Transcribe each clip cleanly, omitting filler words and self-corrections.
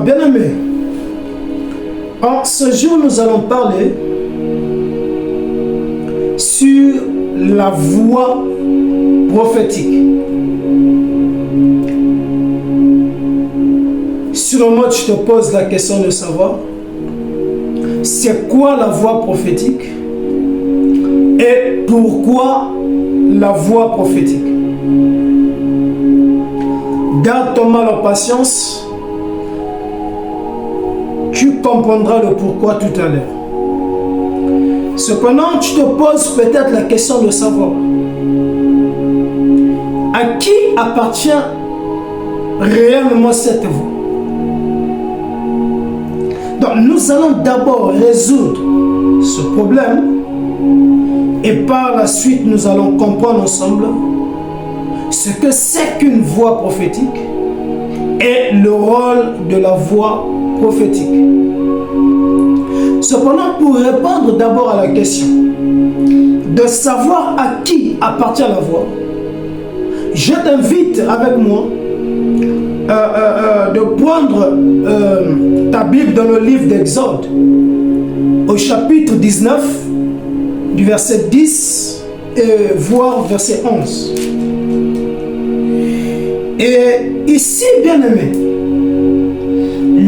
Alors, bien-aimés, en ce jour, nous allons parler sur la voix prophétique. Sûrement, je te pose la question de savoir c'est quoi la voix prophétique et pourquoi la voix prophétique. Garde ton mal en patience, tu comprendras le pourquoi tout à l'heure. Cependant, tu te poses peut-être la question de savoir à qui appartient réellement cette voix. Donc, nous allons d'abord résoudre ce problème et par la suite, nous allons comprendre ensemble ce que c'est qu'une voix prophétique et le rôle de la voix prophétique. Cependant, pour répondre d'abord à la question de savoir à qui appartient la voix, je t'invite avec moi de prendre ta Bible dans le livre d'Exode, au chapitre 19, du verset 10 et voire verset 11. Et ici, bien-aimé,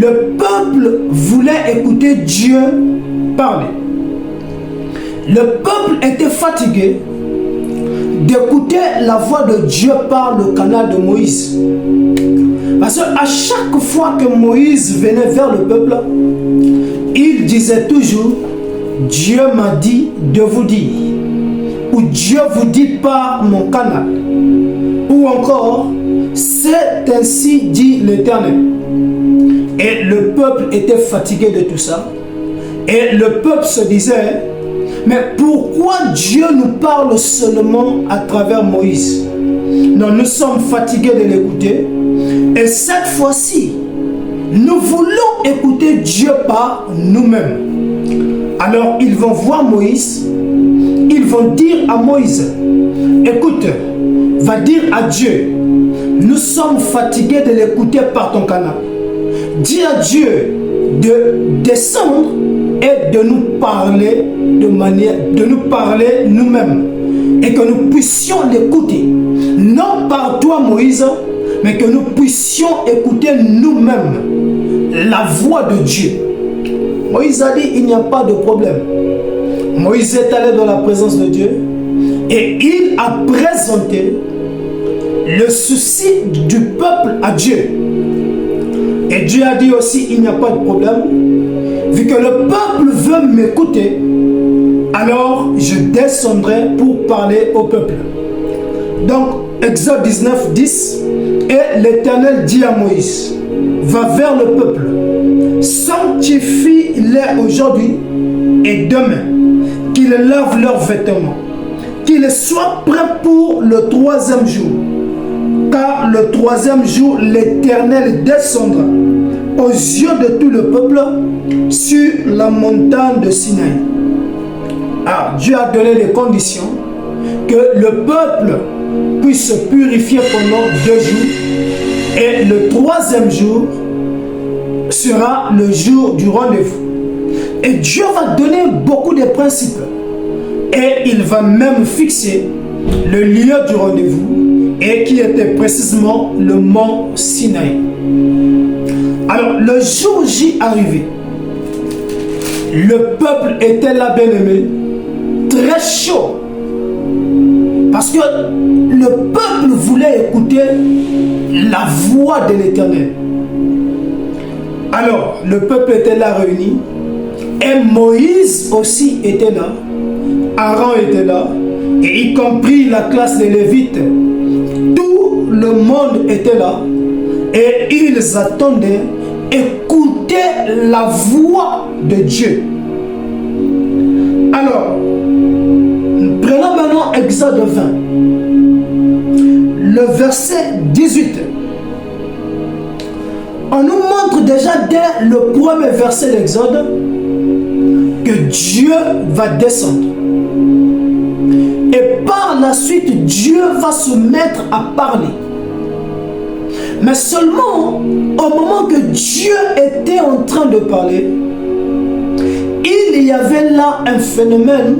le peuple voulait écouter Dieu parler. Le peuple était fatigué d'écouter la voix de Dieu par le canal de Moïse. Parce qu'à chaque fois que Moïse venait vers le peuple, il disait toujours « Dieu m'a dit de vous dire » ou « Dieu vous dit par mon canal » ou encore « C'est ainsi dit l'Éternel ». Et le peuple était fatigué de tout ça. Et le peuple se disait « Mais pourquoi Dieu nous parle seulement à travers Moïse ?» Non, nous sommes fatigués de l'écouter. Et cette fois-ci, nous voulons écouter Dieu par nous-mêmes. Alors, ils vont voir Moïse. Ils vont dire à Moïse, écoute, va dire à Dieu, nous sommes fatigués de l'écouter par ton canal. Dis à Dieu de descendre et de nous parler de nous parler nous-mêmes. Et que nous puissions l'écouter. Non par toi, Moïse, mais que nous puissions écouter nous-mêmes la voix de Dieu. Moïse a dit, il n'y a pas de problème. Moïse est allé dans la présence de Dieu et il a présenté le souci du peuple à Dieu. Et Dieu a dit aussi, il n'y a pas de problème. Vu que le peuple veut m'écouter, alors je descendrai pour parler au peuple. Donc, Exode 19, 10, et l'Éternel dit à Moïse, va vers le peuple, sanctifie-les aujourd'hui et demain, qu'ils lavent leurs vêtements, qu'ils soient prêts pour le troisième jour. Car le troisième jour, l'Éternel descendra aux yeux de tout le peuple sur la montagne de Sinaï. Alors, Dieu a donné les conditions que le peuple puisse se purifier pendant 2 jours et le troisième jour sera le jour du rendez-vous. Et Dieu va donner beaucoup de principes et il va même fixer le lieu du rendez-vous et qui était précisément le mont Sinaï. Alors, le jour J arrivé, le peuple était là, bien-aimé, très chaud. Parce que le peuple voulait écouter la voix de l'Éternel. Alors, le peuple était là réuni. Et Moïse aussi était là. Aaron était là. Et y compris la classe des Lévites. Tout le monde était là. Et ils attendaient, écoutaient la voix de Dieu. Alors, prenons maintenant Exode 20, le verset 18. On nous montre déjà dès le premier verset d'Exode que Dieu va descendre. Et par la suite, Dieu va se mettre à parler. Mais seulement au moment que Dieu était en train de parler, il y avait là un phénomène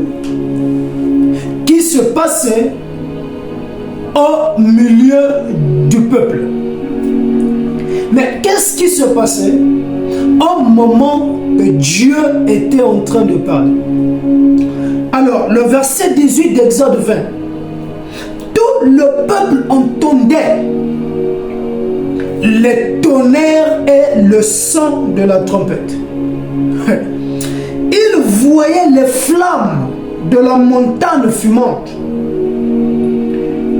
qui se passait au milieu du peuple. Mais qu'est-ce qui se passait au moment que Dieu était en train de parler? Alors, le verset 18 d'Exode 20. Tout le peuple entendait les tonnerres et le son de la trompette. Il voyait les flammes de la montagne fumante.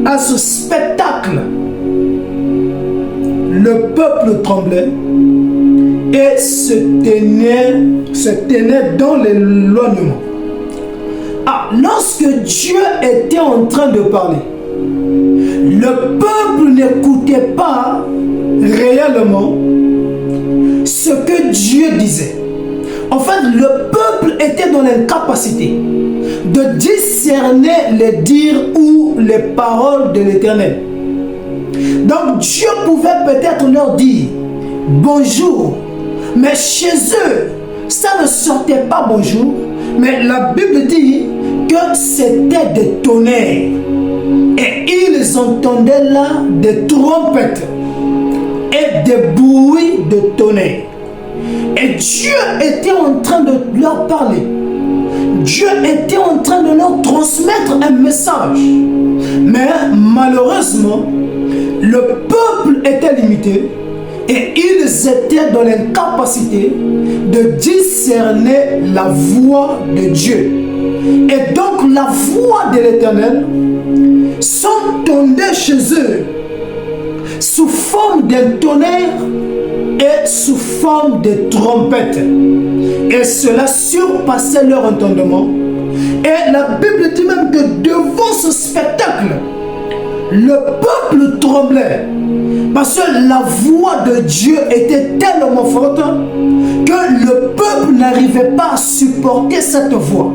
À ce spectacle, le peuple tremblait et se tenait dans l'éloignement. Ah, lorsque Dieu était en train de parler, le peuple n'écoutait pas réellement ce que Dieu disait. En fait, le peuple était dans l'incapacité de discerner les dires ou les paroles de l'Éternel. Donc Dieu pouvait peut-être leur dire bonjour, mais chez eux, ça ne sortait pas bonjour, mais la Bible dit que c'était des tonnerres. Et ils entendaient là des trompettes et des bruits de tonnerre. Et Dieu était en train de leur parler. Dieu était en train de leur transmettre un message. Mais malheureusement, le peuple était limité et ils étaient dans l'incapacité de discerner la voix de Dieu. Et donc la voix de l'Éternel s'entendait chez eux sous forme d'un tonnerre et sous forme de trompette. Et cela surpassait leur entendement. Et la Bible dit même que devant ce spectacle, le peuple tremblait. Parce que la voix de Dieu était tellement forte que le peuple n'arrivait pas à supporter cette voix.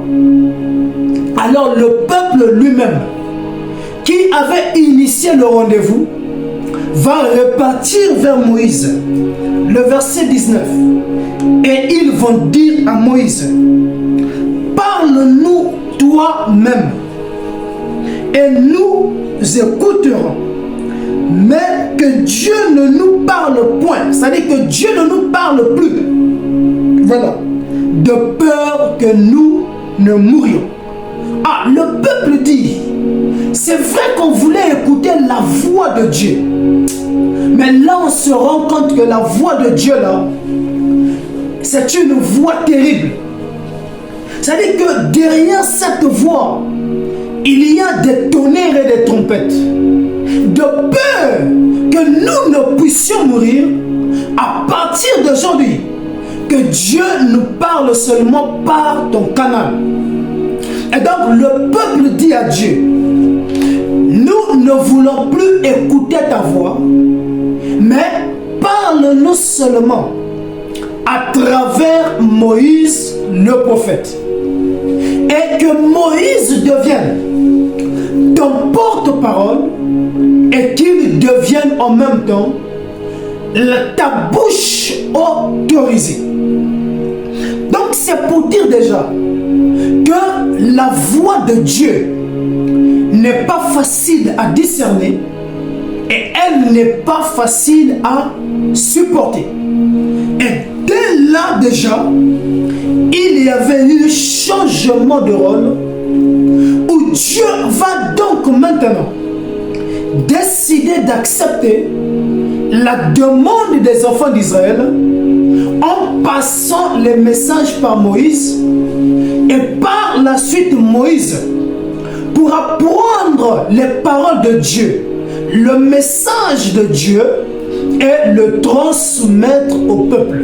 Alors le peuple lui-même, qui avait initié le rendez-vous, va repartir vers Moïse. Le verset 19. Et ils vont dire à Moïse, parle-nous toi-même et nous écouterons. Mais que Dieu ne nous parle point. C'est-à-dire que Dieu ne nous parle plus. Voilà. De peur que nous ne mourions. Ah, le peuple dit, c'est vrai qu'on voulait écouter la voix de Dieu. Mais là, on se rend compte que la voix de Dieu, là, c'est une voix terrible. C'est-à-dire que derrière cette voix, il y a des tonnerres et des trompettes. De peur que nous ne puissions mourir à partir d'aujourd'hui. Que Dieu nous parle seulement par ton canal. Et donc le peuple dit à Dieu, nous ne voulons plus écouter ta voix, mais parle-nous seulement à travers Moïse le prophète. Et que Moïse devienne ton porte-parole et qu'il devienne en même temps ta bouche autorisée. Donc c'est pour dire déjà que la voix de Dieu n'est pas facile à discerner et elle n'est pas facile à supporter. Et dès là déjà, il y avait eu changement de rôle où Dieu va donc maintenant décider d'accepter la demande des enfants d'Israël en passant les messages par Moïse et par la suite Moïse pour apprendre les paroles de Dieu, le message de Dieu et le transmettre au peuple.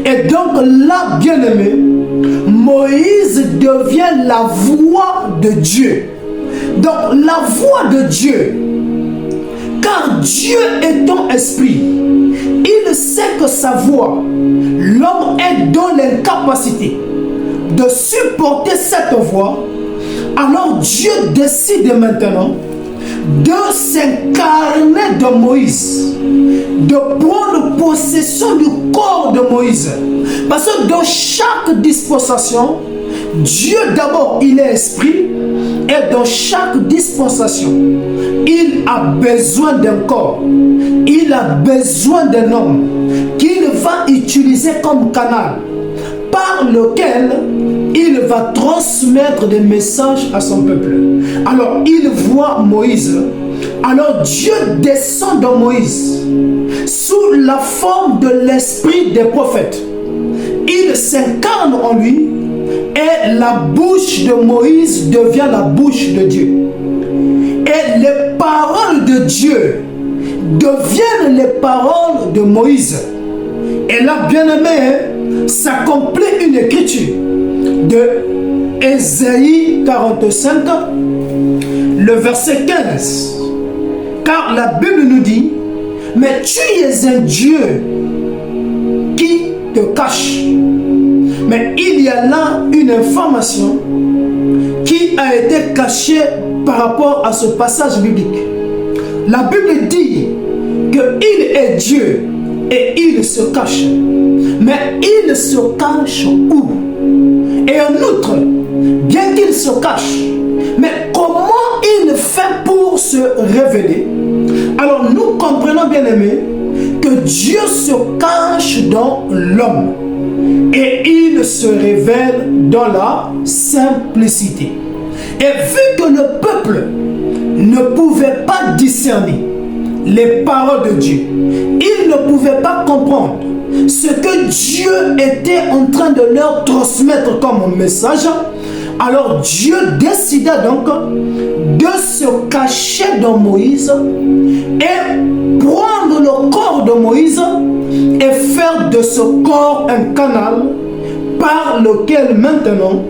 Et donc là, bien-aimé, Moïse devient la voix de Dieu. Donc la voix de Dieu, car Dieu étant esprit, il sait que sa voix, l'homme est dans l'incapacité de supporter cette voix. Alors Dieu décide maintenant de s'incarner de Moïse, de prendre possession du corps de Moïse. Parce que dans chaque dispensation, Dieu d'abord, il est esprit, et dans chaque dispensation, il a besoin d'un corps, il a besoin d'un homme qu'il va utiliser comme canal par lequel il va transmettre des messages à son peuple. Alors il voit Moïse, alors Dieu descend dans Moïse sous la forme de l'esprit des prophètes. Il s'incarne en lui et la bouche de Moïse devient la bouche de Dieu. Et les paroles de Dieu deviennent les paroles de Moïse. Et là, bien aimé, s'accomplit une écriture de Ésaïe 45, le verset 15. Car la Bible nous dit, mais tu es un Dieu qui te cache. Mais il y a là une information qui a été cachée par rapport à ce passage biblique. La Bible dit qu'il est Dieu et il se cache. Mais il se cache où? Et en outre, bien qu'il se cache, mais comment il fait pour se révéler? Alors nous comprenons, bien aimés, que Dieu se cache dans l'homme et il se révèle dans la simplicité. Et vu que le peuple ne pouvait pas discerner les paroles de Dieu, il ne pouvait pas comprendre ce que Dieu était en train de leur transmettre comme message, alors Dieu décida donc de se cacher dans Moïse et prendre le corps de Moïse et faire de ce corps un canal par lequel maintenant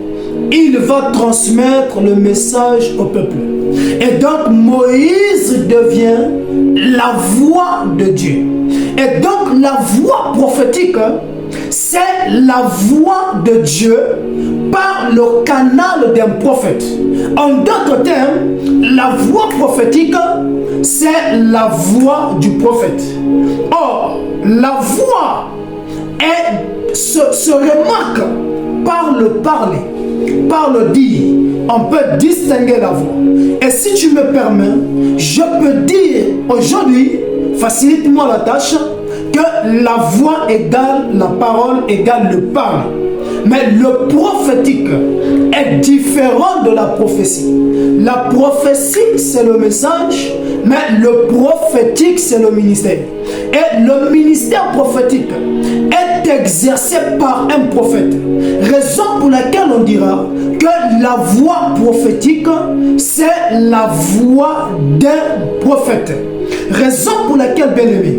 il va transmettre le message au peuple. Et donc Moïse devient la voix de Dieu. Et donc la voix prophétique, c'est la voix de Dieu par le canal d'un prophète. En d'autres termes, la voix prophétique, c'est la voix du prophète. Or, la voix se remarque par le parler, par le dire. On peut distinguer la voix. Et si tu me permets, je peux dire aujourd'hui, facilite-moi la tâche, que la voix égale la parole égale le parler. Mais le prophétique est différent de la prophétie. La prophétie, c'est le message, mais le prophétique, c'est le ministère. Et le ministère prophétique est exercé par un prophète. Raison pour laquelle on dira que la voix prophétique, c'est la voix d'un prophète. Raison pour laquelle, bien aimé,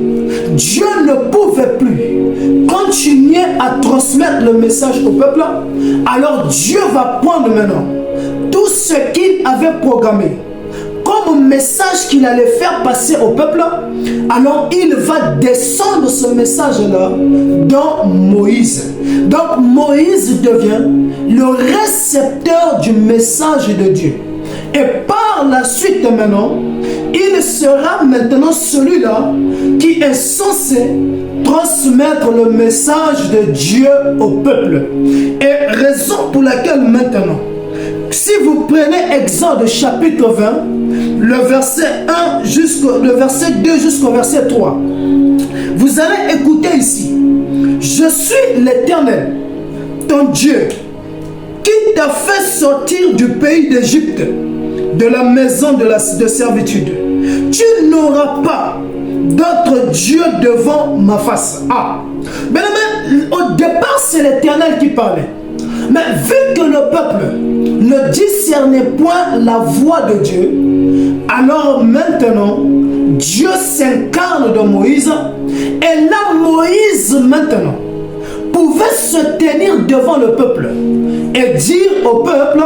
Dieu ne pouvait plus continuer à transmettre le message au peuple. Alors Dieu va prendre maintenant tout ce qu'il avait programmé comme message qu'il allait faire passer au peuple. Alors il va descendre ce message-là dans Moïse. Donc Moïse devient le récepteur du message de Dieu. Et par la suite maintenant, il sera maintenant celui-là qui est censé transmettre le message de Dieu au peuple. Et raison pour laquelle maintenant, si vous prenez Exode chapitre 20, le verset 2 jusqu'au verset 3, vous allez écouter ici. Je suis l'Éternel, ton Dieu, qui t'a fait sortir du pays d'Égypte, de la maison de servitude. Tu n'auras pas d'autre Dieu devant ma face. Ah, mais au départ, c'est l'Éternel qui parlait. Mais vu que le peuple ne discernait point la voix de Dieu, alors maintenant, Dieu s'incarne dans Moïse. Et là, Moïse maintenant pouvait se tenir devant le peuple et dire au peuple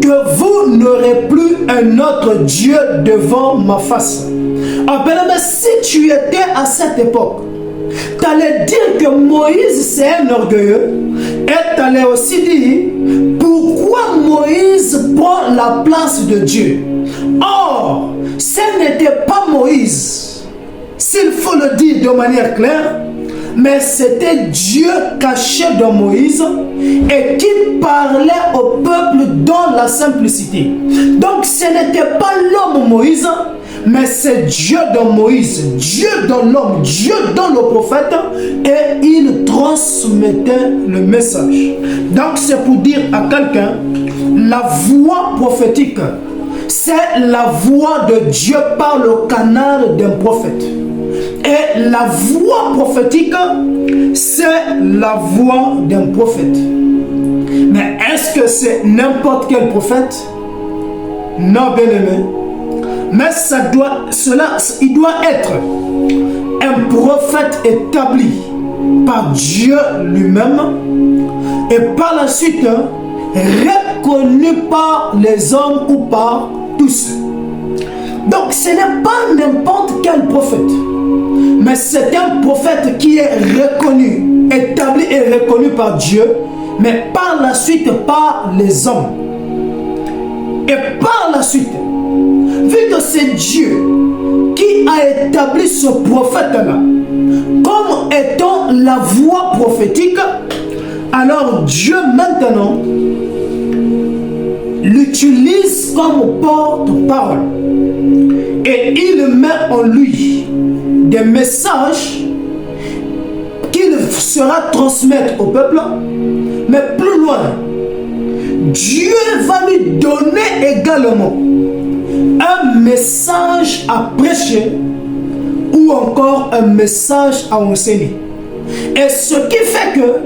que vous n'aurez plus un autre Dieu devant ma face. Ah ben mais si tu étais à cette époque, tu allais dire que Moïse c'est un orgueilleux et tu allais aussi dire pourquoi Moïse prend la place de Dieu. Or, ce n'était pas Moïse, s'il faut le dire de manière claire, mais c'était Dieu caché dans Moïse et qui parlait au peuple dans la simplicité. Donc ce n'était pas l'homme Moïse, mais c'est Dieu dans Moïse, Dieu dans l'homme, Dieu dans le prophète, et il transmettait le message. Donc c'est pour dire à quelqu'un, la voix prophétique, c'est la voix de Dieu par le canal d'un prophète. Et la voix prophétique, c'est la voix d'un prophète. Mais est-ce que c'est n'importe quel prophète? Non, bien aimé. Mais il doit être un prophète établi par Dieu lui-même et par la suite reconnu par les hommes ou par tous. Donc ce n'est pas n'importe quel prophète, mais c'est un prophète qui est reconnu, établi et reconnu par Dieu, mais par la suite par les hommes. Et par la suite, vu que c'est Dieu qui a établi ce prophète-là comme étant la voix prophétique, alors Dieu maintenant l'utilise comme porte-parole. Et il met en lui des messages qu'il sera transmettre au peuple. Mais plus loin, Dieu va lui donner également un message à prêcher ou encore un message à enseigner. Et ce qui fait que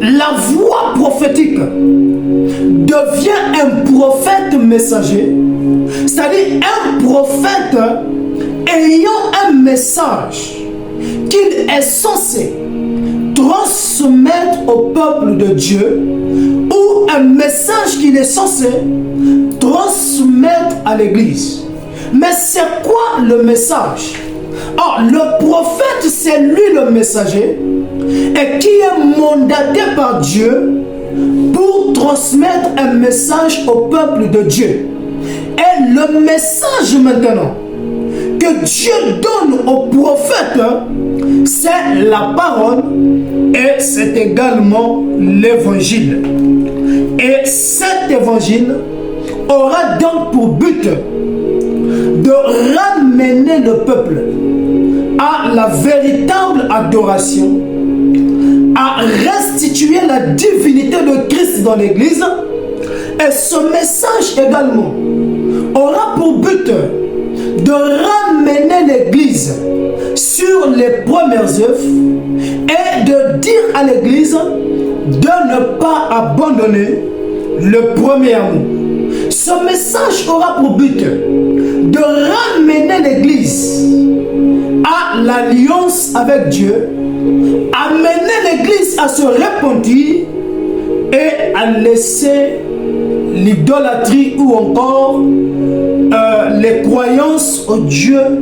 la voix prophétique devient un prophète messager, c'est-à-dire un prophète ayant un message qu'il est censé transmettre au peuple de Dieu ou un message qu'il est censé transmettre à l'église. Mais c'est quoi le message? Or, le prophète, c'est lui le messager et qui est mandaté par Dieu pour transmettre un message au peuple de Dieu. Et le message maintenant que Dieu donne au prophète, c'est la parole et c'est également l'évangile. Et cet évangile aura donc pour but de ramener le peuple à la véritable adoration, à restituer la divinité de Christ dans l'église. Et ce message également aura pour but de ramener l'église sur les premières œuvres et de dire à l'église de ne pas abandonner le premier amour. Ce message aura pour but de ramener l'église à l'alliance avec Dieu, amener l'église à se repentir et à laisser l'idolâtrie ou encore les croyances aux dieux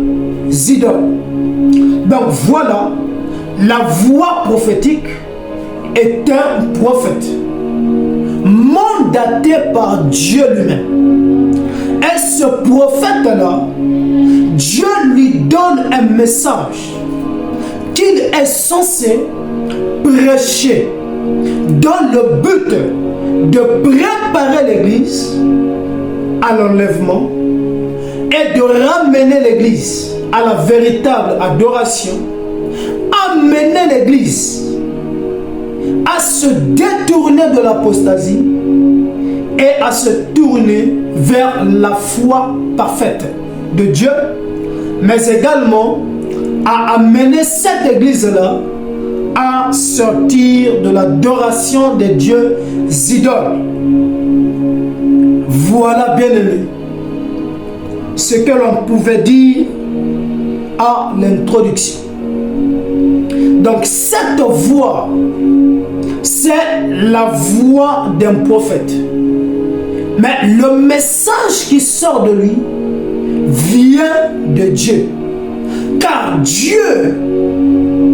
idoles. Donc voilà, la voix prophétique est un prophète mandaté par Dieu lui-même. Et ce prophète-là, Dieu lui donne un message qu'il est censé prêcher dans le but de préparer l'église à l'enlèvement et de ramener l'église à la véritable adoration, amener l'église à se détourner de l'apostasie et à se tourner vers la foi parfaite de Dieu, mais également à amener cette église-là à sortir de l'adoration des dieux idoles. Voilà, bien aimé, ce que l'on pouvait dire à l'introduction. Donc cette voix, c'est la voix d'un prophète. Mais le message qui sort de lui vient de Dieu. Car Dieu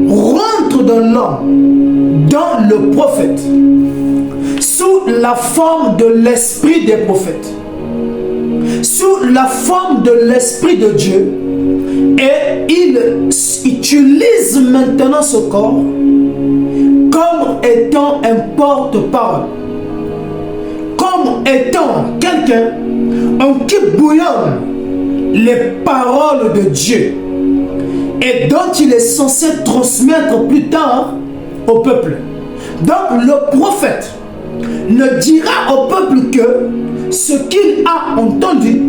rentre dans l'homme, dans le prophète, sous la forme de l'esprit des prophètes. sous la forme de l'Esprit de Dieu et il utilise maintenant ce corps comme étant un porte-parole, comme étant quelqu'un en qui bouillonnent les paroles de Dieu et dont il est censé transmettre plus tard au peuple. Donc le prophète ne dira au peuple que ce qu'il a entendu,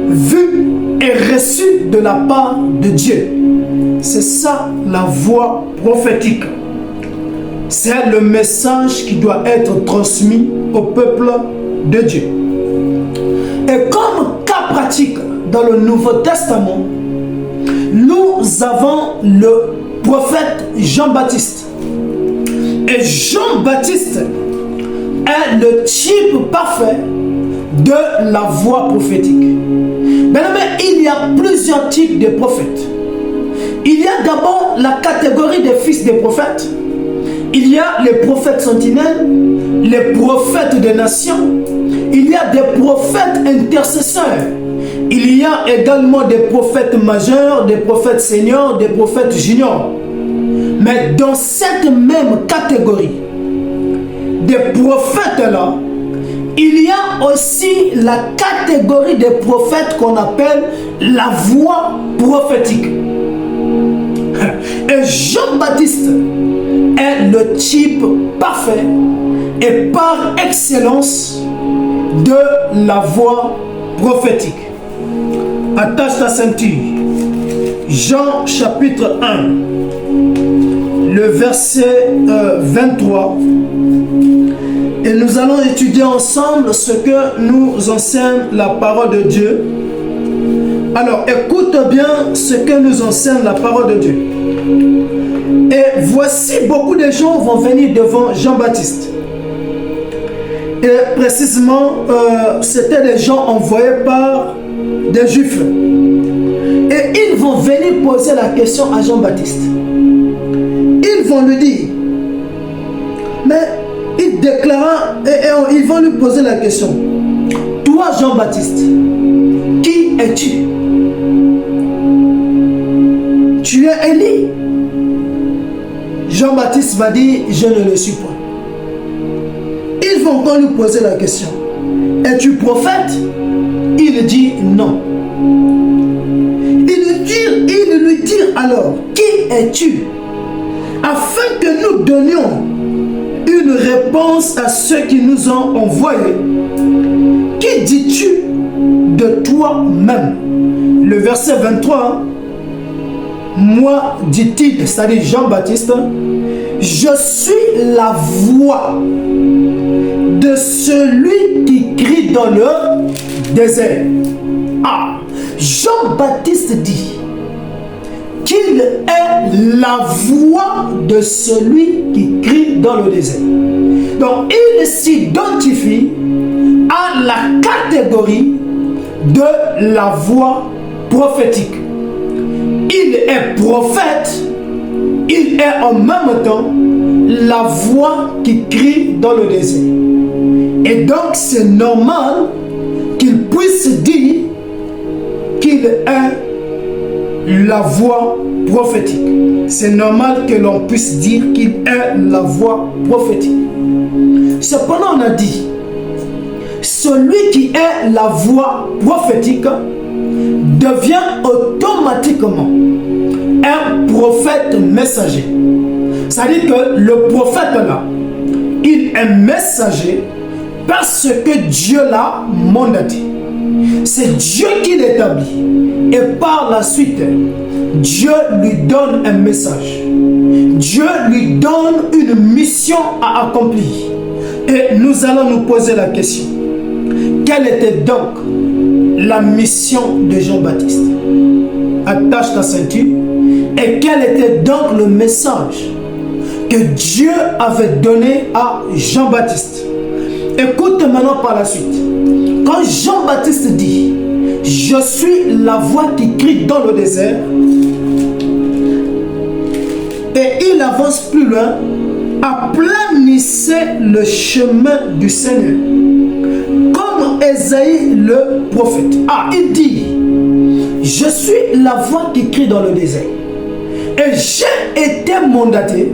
vu et reçu de la part de Dieu. C'est ça la voix prophétique. C'est le message qui doit être transmis au peuple de Dieu. Et comme cas pratique dans le Nouveau Testament, nous avons le prophète Jean-Baptiste. Et Jean-Baptiste est le type parfait de la voix prophétique. Mais il y a plusieurs types de prophètes. Il y a d'abord la catégorie des fils des prophètes. Il y a les prophètes sentinelles, les prophètes des nations. Il y a des prophètes intercesseurs. Il y a également des prophètes majeurs, des prophètes seniors, des prophètes juniors. Mais dans cette même catégorie des prophètes-là, il y a aussi la catégorie des prophètes qu'on appelle la voix prophétique. Et Jean-Baptiste est le type parfait et par excellence de la voix prophétique. Attache ta ceinture. Jean chapitre 1, le verset 23. Et nous allons étudier ensemble ce que nous enseigne la parole de Dieu. Alors, écoute bien ce que nous enseigne la parole de Dieu. Et voici, beaucoup de gens vont venir devant Jean-Baptiste. Et précisément, c'était des gens envoyés par des Juifs. Et ils vont venir poser la question à Jean-Baptiste. Ils vont lui dire, mais il déclara, et ils vont lui poser la question, toi Jean-Baptiste, qui es-tu? Tu es Élie? Jean-Baptiste va dire, je ne le suis pas. Ils vont encore lui poser la question, es-tu prophète? Il dit non. Il lui dit alors, qui es-tu? Afin que nous donnions une réponse à ceux qui nous ont envoyés. Qui dis-tu de toi-même? Le verset 23, moi, dit-il, c'est-à-dire Jean-Baptiste, je suis la voix de celui qui crie dans le désert. Ah, Jean-Baptiste dit qu'il est la voix de celui qui crie dans le désert. Donc, il s'identifie à la catégorie de la voix prophétique. Il est prophète, il est en même temps la voix qui crie dans le désert. Et donc, c'est normal qu'il puisse dire qu'il est la voix prophétique. C'est normal que l'on puisse dire qu'il est la voix prophétique. Cependant, on a dit, celui qui est la voix prophétique devient automatiquement un prophète messager. C'est-à-dire que le prophète là, il est messager parce que Dieu l'a mandaté. C'est Dieu qui l'établit. Et par la suite, Dieu lui donne un message. Dieu lui donne une mission à accomplir. Et nous allons nous poser la question. Quelle était donc la mission de Jean-Baptiste? Attache ta ceinture. Et quel était donc le message que Dieu avait donné à Jean-Baptiste? Écoute maintenant par la suite. Quand Jean-Baptiste dit « Je suis la voix qui crie dans le désert » et il avance plus loin, aplanissez le chemin du Seigneur. Comme dans Ésaïe le prophète. Ah, il dit, je suis la voix qui crie dans le désert. Et j'ai été mandaté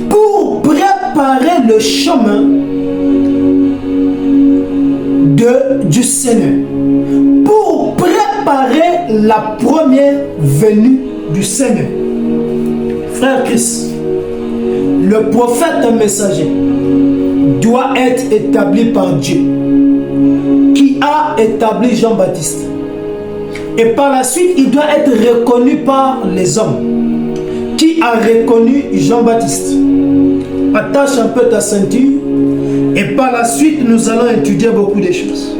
pour préparer le chemin du Seigneur. Pour préparer la première venue du Seigneur. Frère Christ, le prophète messager doit être établi par Dieu, qui a établi Jean-Baptiste. Et par la suite, il doit être reconnu par les hommes. Qui a reconnu Jean-Baptiste? Attache un peu ta ceinture. Et par la suite, nous allons étudier beaucoup de choses.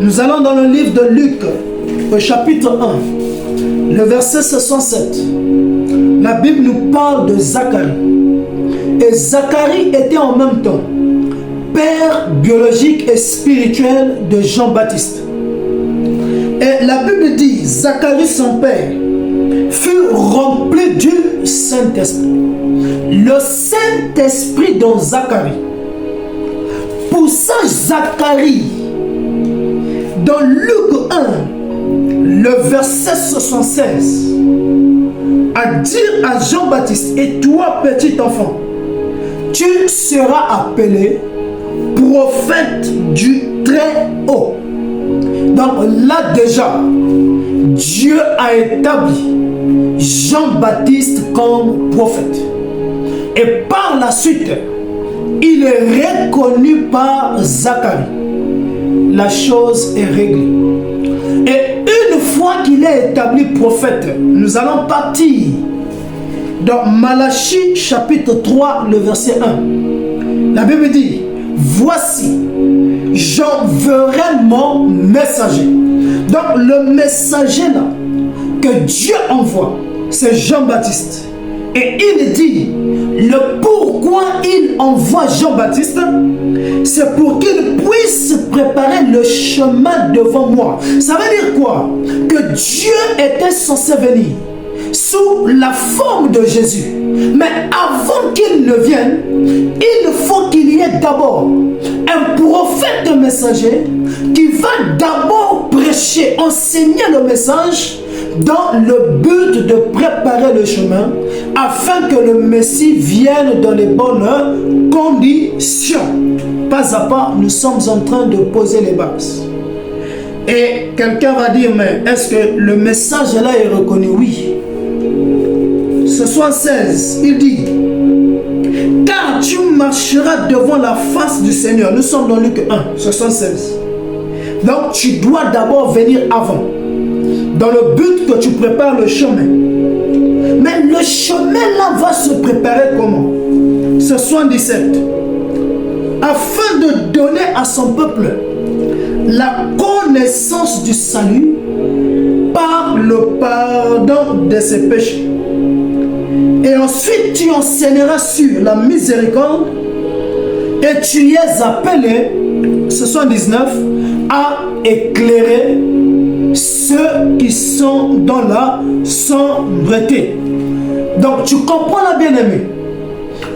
Nous allons dans le livre de Luc, au chapitre 1, le verset 67. La Bible nous parle de Zacharie. Et Zacharie était en même temps père biologique et spirituel de Jean-Baptiste. Et la Bible dit, Zacharie son père fut rempli du Saint-Esprit. Le Saint-Esprit dans Zacharie poussa Zacharie dans Luc 1, le verset 76, à dire à Jean-Baptiste, et toi petit enfant, tu seras appelé prophète du Très-Haut. Donc là déjà, Dieu a établi Jean-Baptiste comme prophète. Et par la suite, il est reconnu par Zacharie. La chose est réglée. Et une fois qu'il est établi prophète, nous allons partir dans Malachie chapitre 3, le verset 1. La Bible dit, voici, j'enverrai mon messager. Donc le messager là, que Dieu envoie, c'est Jean-Baptiste. Et il dit, le pourquoi il envoie Jean-Baptiste, c'est pour qu'il puisse préparer le chemin devant moi. Ça veut dire quoi? Que Dieu était censé venir sous la forme de Jésus. Mais avant qu'il ne vienne, il faut qu'il y ait d'abord un prophète messager qui va d'abord prêcher, enseigner le message dans le but de préparer le chemin afin que le Messie vienne dans les bonnes conditions. Pas à pas, nous sommes en train de poser les bases. Et quelqu'un va dire, mais est-ce que le message là est reconnu? Oui. Ce 76, il dit, car tu marcheras devant la face du Seigneur. Nous sommes dans Luc 1, 76. Donc tu dois d'abord venir avant, dans le but que tu prépares le chemin. Mais le chemin là va se préparer comment? Ce 77. Afin de donner à son peuple la connaissance du salut par le pardon de ses péchés. Et ensuite tu enseigneras sur la miséricorde et tu es appelé, ce 79, à éclairer ceux qui sont dans la sombreté. Donc tu comprends là, bien-aimé,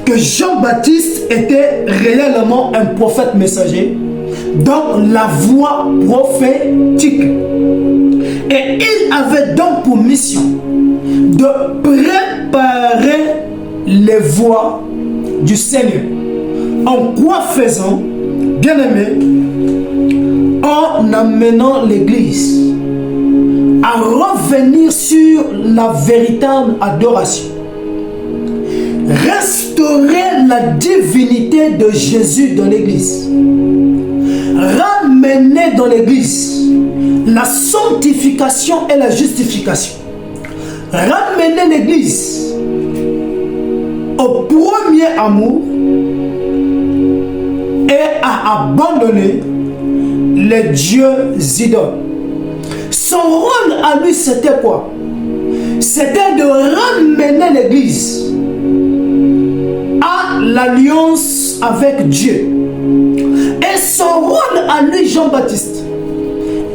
que Jean-Baptiste était réellement un prophète messager dans la voie prophétique. Et il avait donc pour mission de préparer les voies du Seigneur. En quoi faisant, bien-aimé, en amenant l'Église à revenir sur la véritable adoration, restaurer la divinité de Jésus dans l'Église, ramener dans l'Église la sanctification et la justification, ramener l'Église au premier amour et à abandonner les dieux idoles. Son rôle à lui, c'était quoi? C'était de ramener l'Église à l'alliance avec Dieu. Et son rôle à lui, Jean-Baptiste,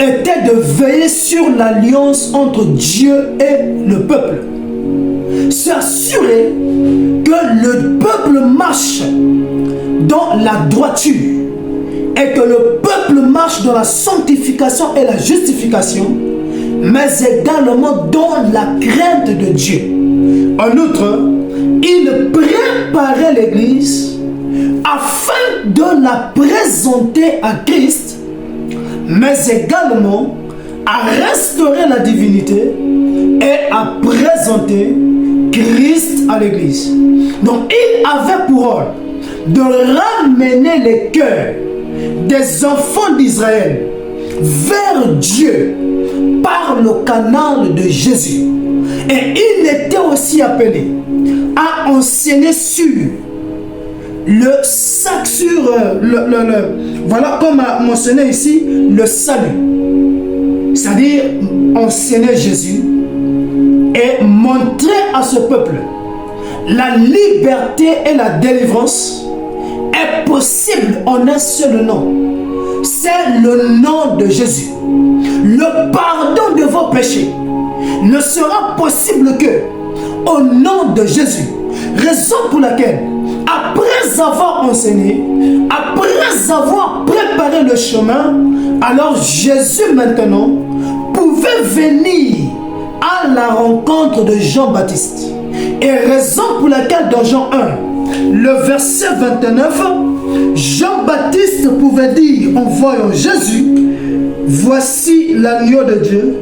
était de veiller sur l'alliance entre Dieu et le peuple. S'assurer que le peuple marche dans la droiture et que le peuple marche dans la sanctification et la justification, mais également dans la crainte de Dieu. En outre, il préparait l'Église afin de la présenter à Christ, mais également à restaurer la divinité et à présenter Christ à l'Église. Donc il avait pour rôle de ramener les cœurs des enfants d'Israël vers Dieu par le canal de Jésus. Et il était aussi appelé à enseigner sur voilà comme a mentionné ici, le salut. C'est-à-dire enseigner Jésus et montrer à ce peuple la liberté et la délivrance est possible en un seul nom. C'est le nom de Jésus. Le pardon de vos péchés ne sera possible que au nom de Jésus. Raison pour laquelle, après avoir enseigné, après avoir préparé le chemin, alors Jésus maintenant pouvait venir à la rencontre de Jean-Baptiste. Et raison pour laquelle dans Jean 1, le verset 29, Jean-Baptiste pouvait dire en voyant Jésus, voici l'agneau de Dieu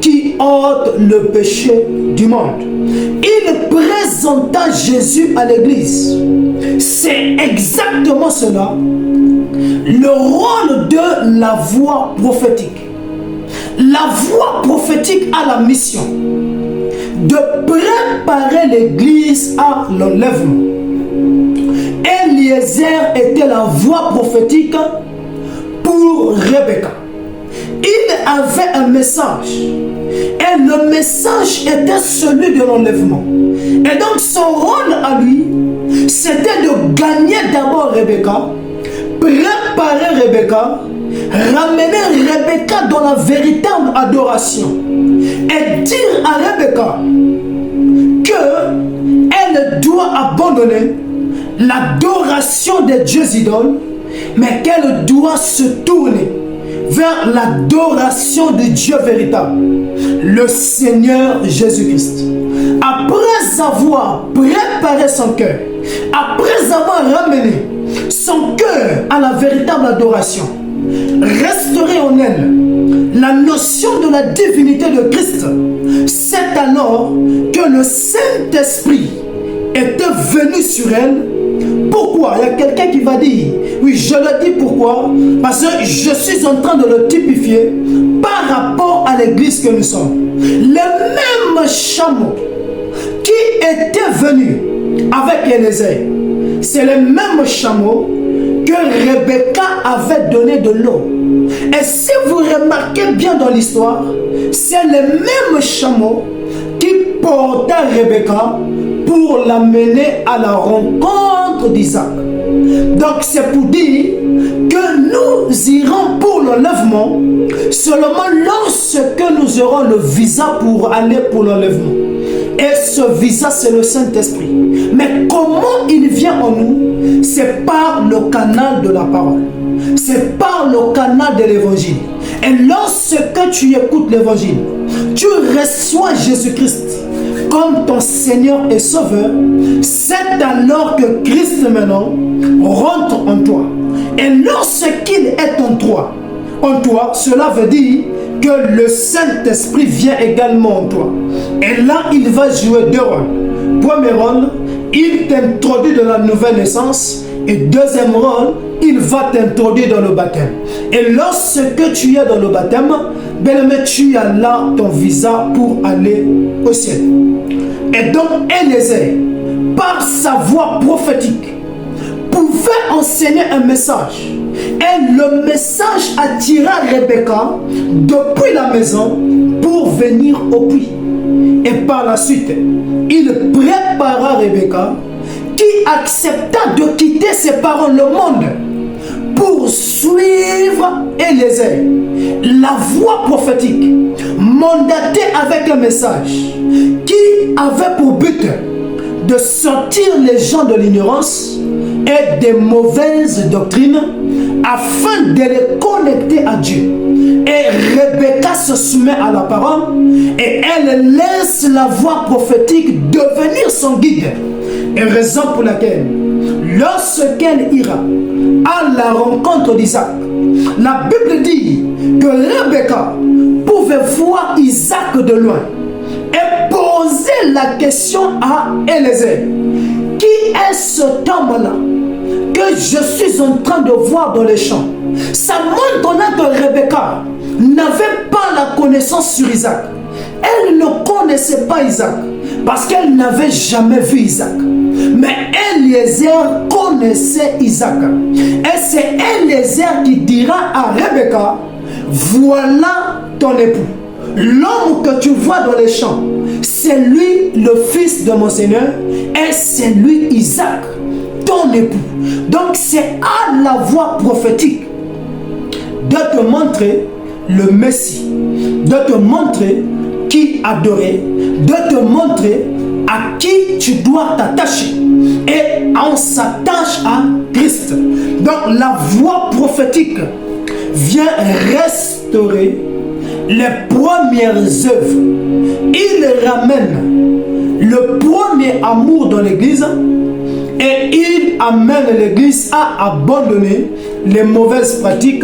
qui ôte le péché du monde. Il présenta Jésus à l'église. C'est exactement cela, le rôle de la voix prophétique. La voix prophétique a la mission de préparer l'église à l'enlèvement. Eliezer était la voix prophétique pour Rebecca. Il avait un message et le message était celui de l'enlèvement. Et donc son rôle à lui, c'était de gagner d'abord Rebecca, préparer Rebecca, ramener Rebecca dans la véritable adoration et dire à Rebecca qu'elle doit abandonner l'adoration des dieux idoles, mais qu'elle doit se tourner vers l'adoration du Dieu véritable, le Seigneur Jésus-Christ. Après avoir préparé son cœur, après avoir ramené son cœur à la véritable adoration, restaurer en elle la notion de la divinité de Christ, c'est alors que le Saint-Esprit était venu sur elle. Pourquoi? Il y a quelqu'un qui va dire, oui, je le dis pourquoi? Parce que je suis en train de le typifier par rapport à l'église que nous sommes. Le même chameau qui était venu avec Eliezer, c'est le même chameau que Rebecca avait donné de l'eau. Et si vous remarquez bien dans l'histoire, c'est le même chameau qui porta Rebecca pour l'amener à la rencontre d'Isaac. Donc c'est pour dire que nous irons pour l'enlèvement seulement lorsque nous aurons le visa pour aller pour l'enlèvement. Et ce visa, c'est le Saint-Esprit. Mais comment il vient en nous? C'est par le canal de la parole. C'est par le canal de l'évangile. Et lorsque tu écoutes l'évangile, tu reçois Jésus-Christ comme ton Seigneur et Sauveur. C'est alors que Christ maintenant rentre en toi. Et lorsqu'il est en toi, cela veut dire que le Saint-Esprit vient également en toi. Et là, il va jouer deux rôles. Premier rôle, il t'introduit dans la nouvelle naissance. Et deuxième rôle, il va t'introduire dans le baptême. Et lorsque tu es dans le baptême, bien-aimé, tu as là ton visa pour aller au ciel. Et donc, Eliezer, par sa voix prophétique, pouvait enseigner un message. Et le message attira Rebecca depuis la maison pour venir au puits. Et par la suite, il prépara Rebecca qui accepta de quitter ses parents, le monde, pour suivre Eliezer, la voix prophétique, mandatée avec un message qui avait pour but de sortir les gens de l'ignorance et des mauvaises doctrines afin de les connecter à Dieu. Et Rebecca se soumet à la parole et elle laisse la voix prophétique devenir son guide. Et raison pour laquelle, lorsqu'elle ira à la rencontre d'Isaac, la Bible dit que Rebecca pouvait voir Isaac de loin et poser la question à Eliezer. Qui est cet homme-là que je suis en train de voir dans les champs? Ça montre que Rebecca n'avait pas la connaissance sur Isaac. Elle ne connaissait pas Isaac parce qu'elle n'avait jamais vu Isaac. Mais Eliezer connaissait Isaac. Et c'est Eliezer qui dira à Rebecca, voilà ton époux. L'homme que tu vois dans les champs, c'est lui le fils de mon Seigneur et c'est lui Isaac, ton époux. Donc c'est à la voix prophétique de te montrer le Messie, de te montrer qui adorer, de te montrer à qui tu dois t'attacher. Et on s'attache à Christ. Donc la voix prophétique vient restaurer les premières œuvres. Il ramène le premier amour dans l'église et il amène l'église à abandonner les mauvaises pratiques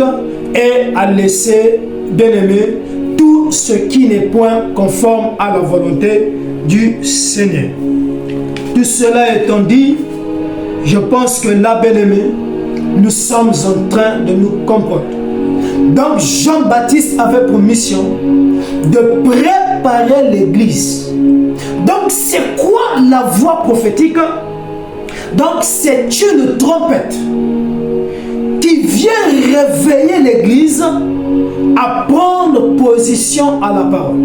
et à laisser, bien aimé, tout ce qui n'est point conforme à la volonté du Seigneur. Tout cela étant dit, je pense que là, bien aimé, nous sommes en train de nous comprendre. Donc Jean-Baptiste avait pour mission de préparer l'église. Donc c'est quoi la voix prophétique? Donc c'est une trompette qui vient réveiller l'église à prendre position à la parole.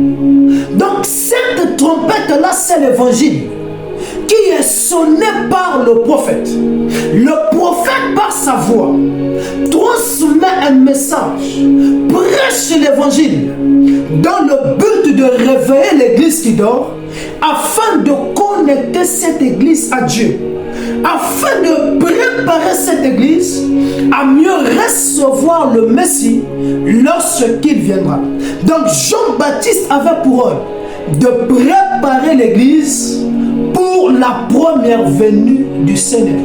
Donc cette trompette-là, c'est l'évangile qui est sonné par le prophète. Le prophète, par sa voix, transmet un message, prêche l'évangile dans le but de réveiller l'église qui dort, afin de connecter cette église à Dieu, afin de préparer cette église à mieux recevoir le Messie lorsqu'il viendra. Donc Jean-Baptiste avait pour œuvre de préparer l'église pour la première venue du Seigneur.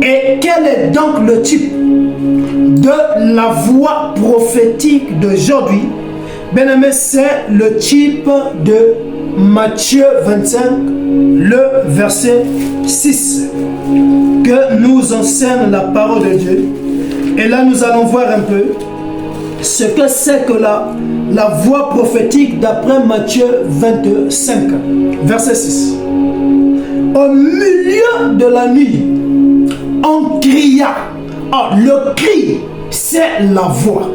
Et quel est donc le type de la voix prophétique d'aujourd'hui? Bien aimé, c'est le type de Matthieu 25, le verset 6, que nous enseigne la parole de Dieu. Et là, nous allons voir un peu ce que c'est que la voix prophétique d'après Matthieu 25, verset 6. Au milieu de la nuit, on cria. Oh, le cri, c'est la voix.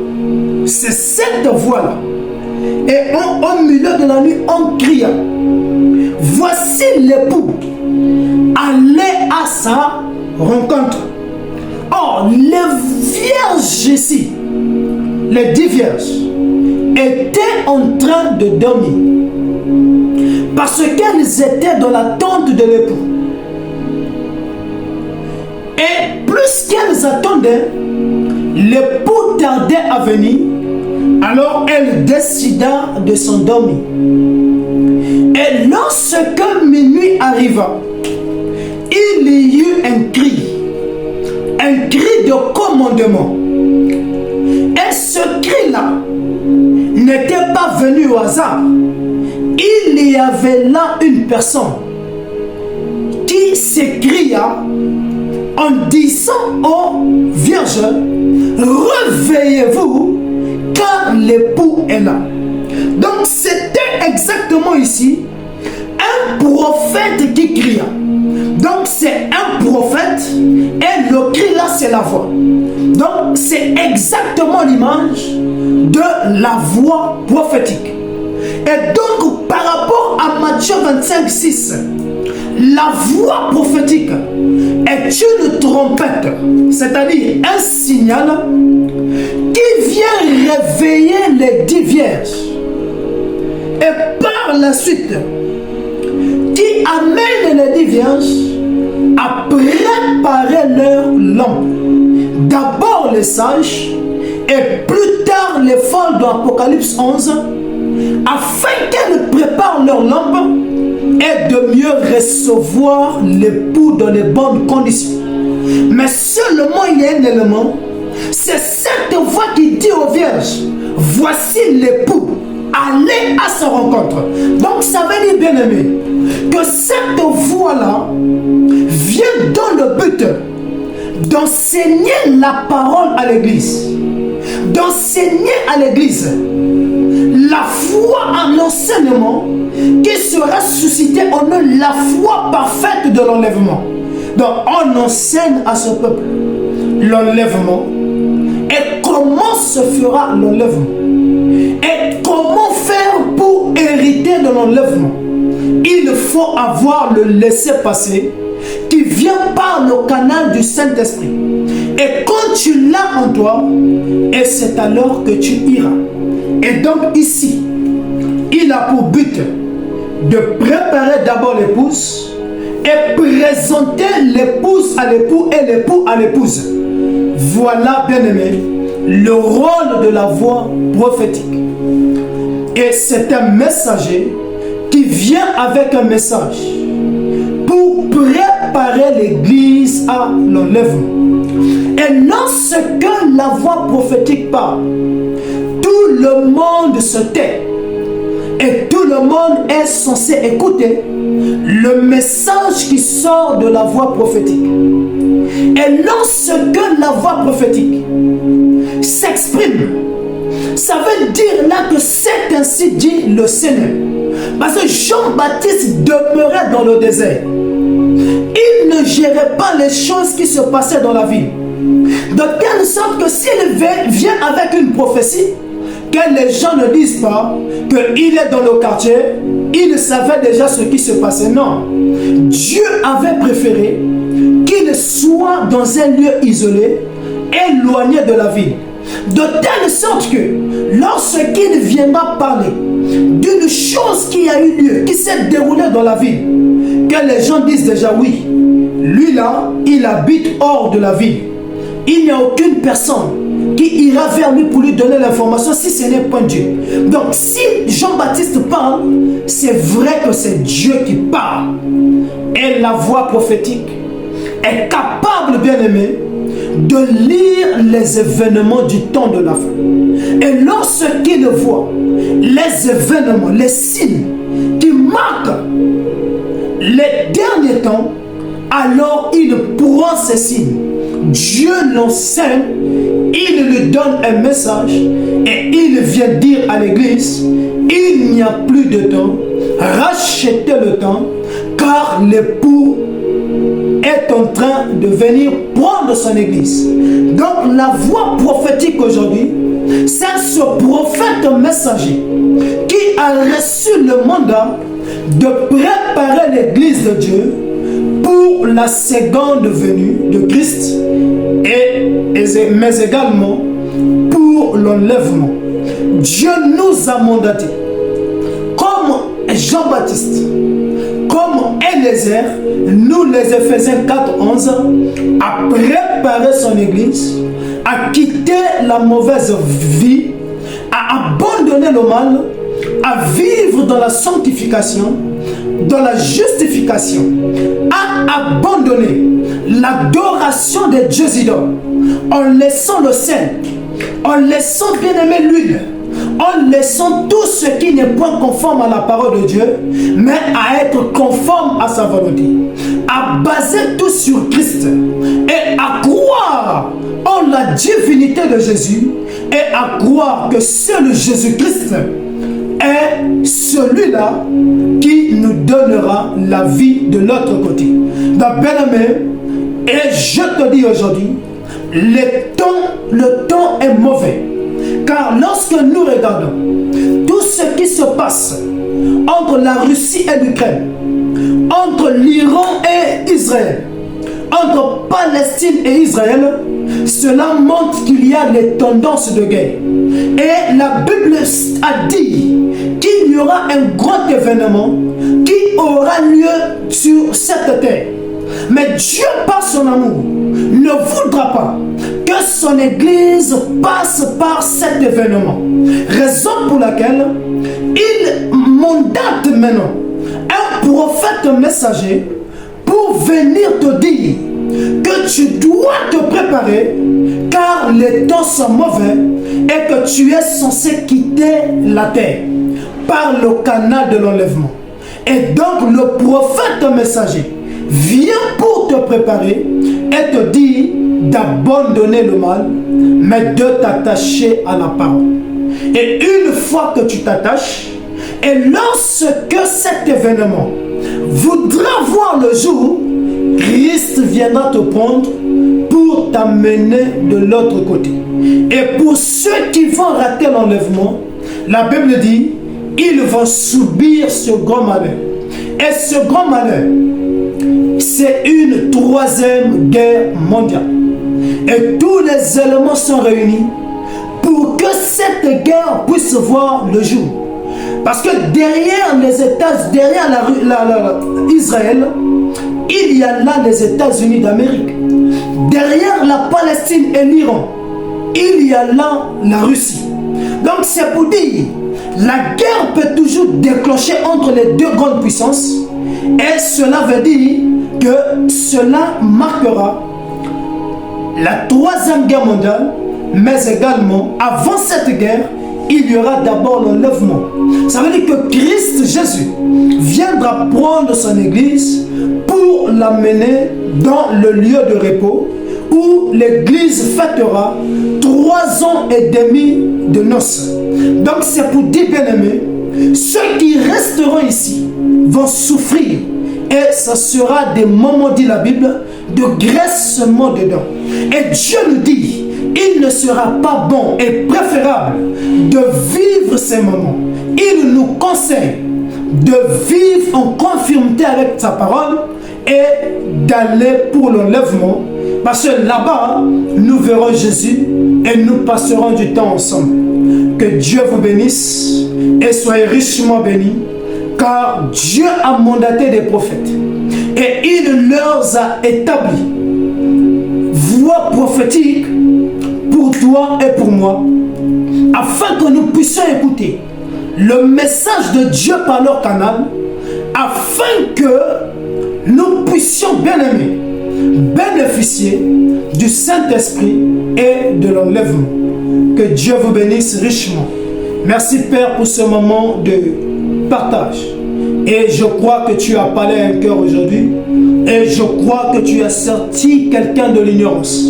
C'est cette voix-là. Et au milieu de la nuit, on cria. Voici l'époux. Allez à sa rencontre. Or, les vierges ici, les 10 vierges, étaient en train de dormir. Parce qu'elles étaient dans l'attente de l'époux. Et plus qu'elles attendaient, l'époux tardait à venir. Alors elle décida de s'endormir. Et lorsque minuit arriva, il y eut un cri de commandement. Et ce cri-là n'était pas venu au hasard. Il y avait là une personne qui s'écria en disant aux vierges, réveillez-vous car l'époux est là. Donc c'était exactement ici un prophète qui cria. Donc c'est un prophète et le cri là c'est la voix. Donc c'est exactement l'image de la voix prophétique. Et donc par rapport à Matthieu 25, 6, la voix prophétique est une trompette, c'est-à-dire un signal qui vient réveiller les 10 vierges et par la suite qui amène les 10 vierges à préparer leur lampe. D'abord les sages, et plus tard les folles dans Apocalypse 11, afin qu'elles préparent leur lampe et de mieux recevoir l'époux dans les bonnes conditions. Mais seulement il y a un élément, c'est cette voix qui dit aux vierges, voici l'époux, allez à sa rencontre. Donc ça veut dire, bien aimé, que cette voix-là vient dans le but d'enseigner la parole à l'église, d'enseigner à l'église la foi en l'enseignement qui sera suscité en eux, la foi parfaite de l'enlèvement. Donc on enseigne à ce peuple l'enlèvement et comment se fera l'enlèvement et comment faire pour hériter de l'enlèvement. Il faut avoir le laisser-passer qui vient par le canal du Saint-Esprit. Et quand tu l'as en toi, et c'est alors que tu iras. Et donc ici, il a pour but de préparer d'abord l'épouse et présenter l'épouse à l'époux et l'époux à l'épouse. Voilà, bien aimé, le rôle de la voix prophétique. Et c'est un messager qui vient avec un message pour préparer l'église à l'enlèvement. Et non ce que la voix prophétique parle, tout le monde se tait et tout le monde est censé écouter le message qui sort de la voix prophétique. Et non ce que la voix prophétique s'exprime, ça veut dire là que c'est ainsi dit le Seigneur. Parce que Jean-Baptiste demeurait dans le désert. Il ne gérait pas les choses qui se passaient dans la ville. De telle sorte que s'il vient avec une prophétie, que les gens ne disent pas qu'il est dans le quartier, il savait déjà ce qui se passait. Non. Dieu avait préféré qu'il soit dans un lieu isolé, éloigné de la ville. De telle sorte que lorsqu'il viendra parler d'une chose qui a eu lieu, qui s'est déroulée dans la ville, que les gens disent déjà oui, lui là, il habite hors de la ville. Il n'y a aucune personne qui ira vers lui pour lui donner l'information si ce n'est pas Dieu. Donc si Jean-Baptiste parle, c'est vrai que c'est Dieu qui parle. Et la voix prophétique est capable, bien aimé, de lire les événements du temps de la fin. Et lorsqu'il voit les événements, les signes qui marquent les derniers temps, alors il prend ces signes. Dieu l'enseigne, il lui donne un message et il vient dire à l'église, il n'y a plus de temps, rachetez le temps, car l'époux est en train de venir prendre son église. Donc la voix prophétique aujourd'hui, c'est ce prophète messager qui a reçu le mandat de préparer l'église de Dieu pour la seconde venue de Christ, mais également pour l'enlèvement. Dieu nous a mandaté, comme Jean-Baptiste, comme Eliezer, nous les Éphésiens 4:11, à préparer son église, à quitter la mauvaise vie, à abandonner le mal, à vivre dans la sanctification, dans la justification, à abandonner l'adoration des dieux idoles, en laissant le sel, en laissant bien aimer l'huile, en laissant tout ce qui n'est point conforme à la parole de Dieu, mais à être conforme à sa volonté, à baser tout sur Christ et à croire en la divinité de Jésus et à croire que seul Jésus-Christ est celui-là qui nous donnera la vie de l'autre côté. Donc, bien-aimé, et je te dis aujourd'hui, le temps est mauvais. Car lorsque nous regardons tout ce qui se passe entre la Russie et l'Ukraine, entre l'Iran et Israël, entre Palestine et Israël, cela montre qu'il y a des tendances de guerre. Et la Bible a dit qu'il y aura un grand événement qui aura lieu sur cette terre. Mais Dieu, par son amour, ne voudra pas que son son église passe par cet événement. Raison pour laquelle il mandate maintenant un prophète messager pour venir te dire que tu dois te préparer car les temps sont mauvais et que tu es censé quitter la terre par le canal de l'enlèvement. Et donc le prophète messager vient pour te préparer et te dire d'abandonner le mal, mais de t'attacher à la parole. Et une fois que tu t'attaches, et lorsque cet événement voudra voir le jour, Christ viendra te prendre pour t'amener de l'autre côté. Et pour ceux qui vont rater l'enlèvement, la Bible dit, ils vont subir ce grand malheur. Et ce grand malheur, c'est une troisième guerre mondiale. Et tous les éléments sont réunis pour que cette guerre puisse voir le jour. Parce que derrière les États, derrière Israël, il y a là les États-Unis d'Amérique. Derrière la Palestine et l'Iran, il y a là la Russie. Donc c'est pour dire, la guerre peut toujours déclencher entre les deux grandes puissances. Et cela veut dire que cela marquera la troisième guerre mondiale, mais également, avant cette guerre, il y aura d'abord l'enlèvement. Ça veut dire que Christ Jésus viendra prendre son église pour l'amener dans le lieu de repos où l'église fêtera 3 ans et demi de noces. Donc c'est pour dire, bien-aimés, ceux qui resteront ici vont souffrir et ce sera des moments, dit la Bible, de graissement dedans. Et Dieu nous dit, il ne sera pas bon et préférable de vivre ces moments. Il nous conseille de vivre en conformité avec sa parole et d'aller pour l'enlèvement. Parce que là-bas, nous verrons Jésus et nous passerons du temps ensemble. Que Dieu vous bénisse et soyez richement bénis, car Dieu a mandaté des prophètes et il leur a établi voix prophétique pour toi et pour moi, afin que nous puissions écouter le message de Dieu par leur canal, afin que nous puissions, bien aimer, bénéficier du Saint-Esprit et de l'enlèvement. Que Dieu vous bénisse richement. Merci Père pour ce moment de partage. Et je crois que tu as parlé à un cœur aujourd'hui. Et je crois que tu as sorti quelqu'un de l'ignorance.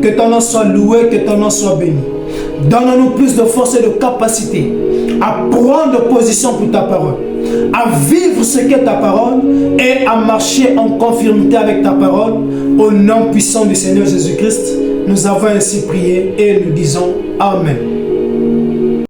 Que ton nom soit loué, que ton nom soit béni. Donne-nous plus de force et de capacité à prendre position pour ta parole, à vivre ce qu'est ta parole et à marcher en conformité avec ta parole. Au nom puissant du Seigneur Jésus-Christ, nous avons ainsi prié et nous disons Amen.